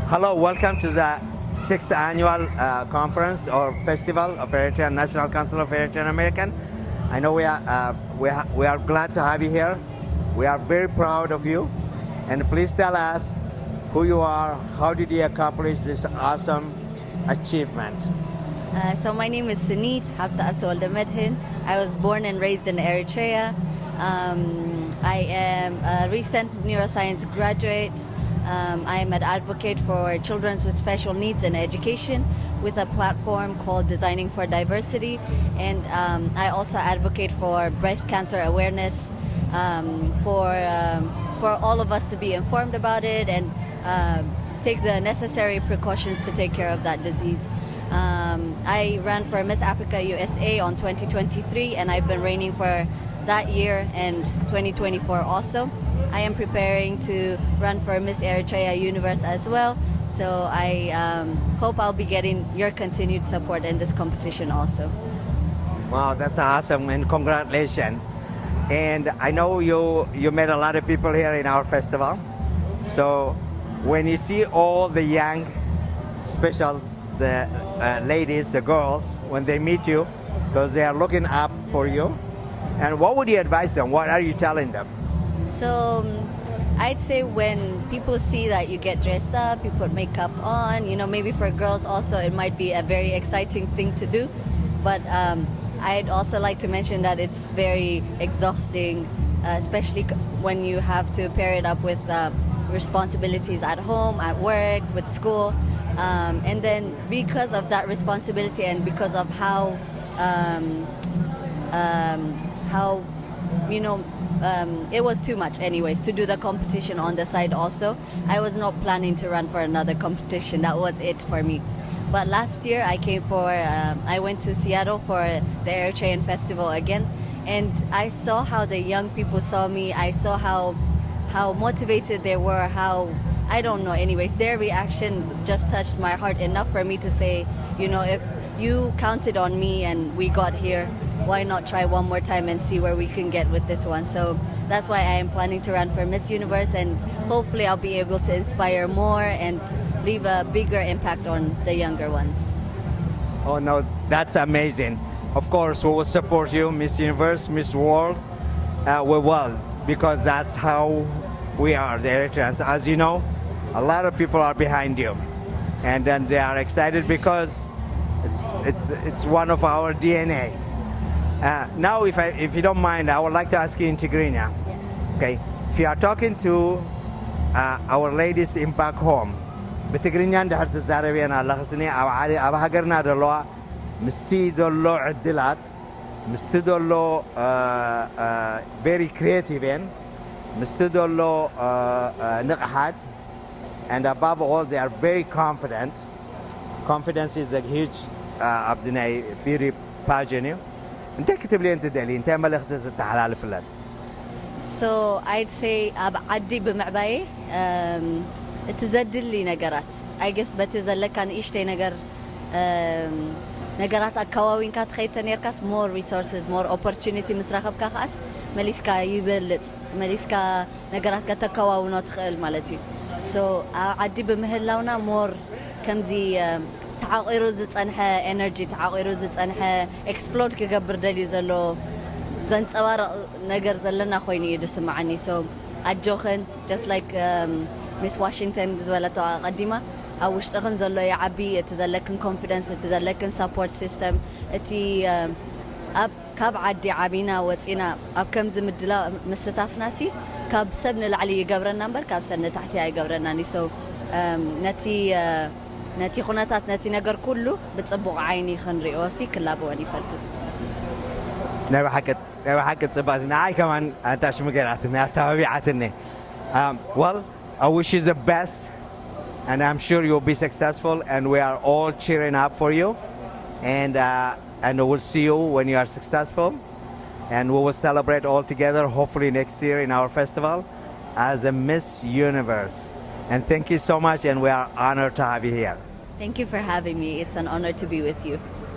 Hello, welcome to the 6th annual conference or festival of Eritrean National Council of Eritrean American. I know we are glad to have you here. We are very proud of you, and please tell us who you are. How did you accomplish this awesome achievement? So my name is SNIT HABTEAB INTERVIEW. I was born and raised in Eritrea. I am a recent neuroscience graduate. I am an advocate for children with special needs in education with a platform called Designing for Diversity. And I also advocate for breast cancer awareness, for all of us to be informed about it and take the necessary precautions to take care of that disease. I ran for Miss Africa USA on 2023, and I've been reigning for that year and 2024 also. I am preparing to run for Miss Eritrea Universe as well, so I hope I'll be getting your continued support in this competition also. Wow, that's awesome, and congratulations. And I know you met a lot of people here in our festival. So when you see all the young, special the ladies, the girls, when they meet you, because they are looking up for you, and what would you advise them? What are you telling them? So I'd say when people see that you get dressed up, you put makeup on, maybe for girls also it might be a very exciting thing to do. But I'd also like to mention that it's very exhausting, especially when you have to pair it up with responsibilities at home, at work, with school. And then because of that responsibility and because of how it was too much anyways to do the competition on the side also. I was not planning to run for another competition. That was it for me. But last year I went to Seattle for the Eritrean Festival again, and I saw how the young people saw me. I saw how motivated they were, I don't know, anyways, their reaction just touched my heart enough for me to say, if you counted on me and we got here, why not try one more time and see where we can get with this one? So that's why I am planning to run for Miss Universe, and hopefully I'll be able to inspire more and leave a bigger impact on the younger ones. Oh no, that's amazing. Of course, we will support you, Miss Universe, Miss World. We will, because that's how we are, the Eritreans. As you know, a lot of people are behind you, and then they are excited because it's one of our DNA. Now, if you don't mind, I would like to ask you in Tigrinya. Yes. Okay, if you are talking to our ladies in back home, بتجرينيا ده هرت الزاربية أنا الله خسني أو عادي أبغى هجرنا دلوا مستيدلو عدلات مستيدلو very creative in مستيدلو نقحات, and above all they are very confident. Confidence is a huge أبزناي beauty pageant. أنت كتب لي أنت دليل أنت ما لقيت التحلال فلان. So I'd say عدي بمعباي تزدل لي نجارات. I guess بتزلك كان إيشتي نجارات أكواوين كات خيتن يركس more resources, more opportunity مسرخب كخاس مليسكا يبلت مليسكا نجارات كتكواونات خيل مالتي. So عدي بمهلاونا more كمزي تعاقيرو زت أنها energy تعاقيرو زت أنها explode كجبر دليل زلو زين صوار نجار زلنا خويني يدسم عني. So أجوخن just like Miss Washington زولتها قديمة أو اشتغل زلوا يعبي تزلكن confidence تزلكن support system أتي أب كاب عدي عبينا وتينا أب كم زمدلا مستاف ناسي كاب سبن العلي جبرنا نمبر كاب سنة تحتي جبرنا ني so نتي خناتات نتي نجار كله بتصبغ عيني خنري أوسي كلا بواني فرت. نبى حكت صباتنا عاي كمان أنت شو مقرأتني أتابعتني. Well, I wish you the best, and I'm sure you'll be successful, and we are all cheering up for you, and we'll see you when you are successful, and we will celebrate all together hopefully next year in our festival as a Miss Universe. And thank you so much, and we are honored to have you here. Thank you for having me. It's an honor to be with you.